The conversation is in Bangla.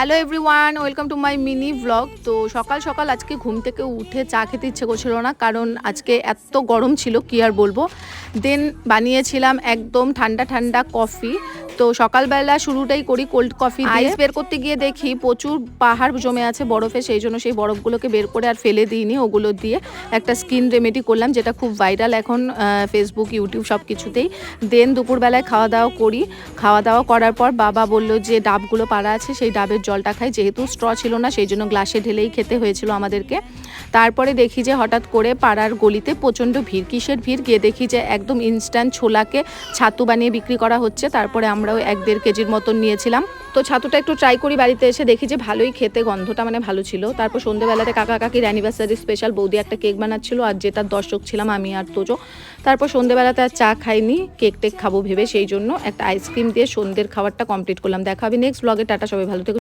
Hello everyone, welcome to my mini blog. তো সকাল সকাল আজকে ঘুম থেকে উঠে চা খেতে ইচ্ছে করছিল না, কারণ আজকে এত গরম ছিল কি আর বলবো। দেন বানিয়েছিলাম একদম ঠান্ডা ঠান্ডা কফি। তো সকালবেলা শুরুটাই করি কোল্ড কফি দিয়ে। আইস বের করতে গিয়ে দেখি প্রচুর পাহাড় জমে আছে বরফে, সেই জন্য সেই বরফগুলোকে বের করে আর ফেলে দিইনি, ওগুলো দিয়ে একটা স্কিন রেমেডি করলাম, যেটা খুব ভাইরাল এখন ফেসবুক ইউটিউব সব কিছুতেই। দেন দুপুরবেলায় খাওয়া দাওয়া করি। খাওয়া দাওয়া করার পর বাবা বললো যে ডাবগুলো পাড়া আছে, সেই ডাবের জলটা খাই। যেহেতু স্ট্র ছিল না, সেই জন্য গ্লাসে ঢেলেই খেতে হয়েছিল আমাদেরকে। তারপরে দেখি যে হঠাৎ করে পাড়ার গলিতে প্রচণ্ড ভিড়। কিসের ভিড়? গিয়ে দেখি যে একদম ইনস্ট্যান্ট ছোলাকে ছাতু বানিয়ে বিক্রি করা হচ্ছে। তারপরে আমরাও 1-1.5 কেজির মতন নিয়েছিলাম। তো ছাতুটা একটু ট্রাই করি, বাড়িতে এসে দেখি যে ভালোই খেতে, গন্ধটা মানে ভালো ছিল। তারপর সন্ধ্যেবেলাতে কাকা কাকির অ্যানিভার্সারি স্পেশাল বৌদি একটা কেক বানাচ্ছিল, আর যেটার দর্শক ছিলাম আমি আর তোজো। তারপর সন্ধ্যেবেলাতে আর চা খাইনি, কেক টেক খাবো ভেবে, সেই জন্য একটা আইসক্রিম দিয়ে সন্ধ্যের খাবারটা কমপ্লিট করলাম। দেখা হবে নেক্সট ব্লগে। টাটা, সবাই ভালো থেকো।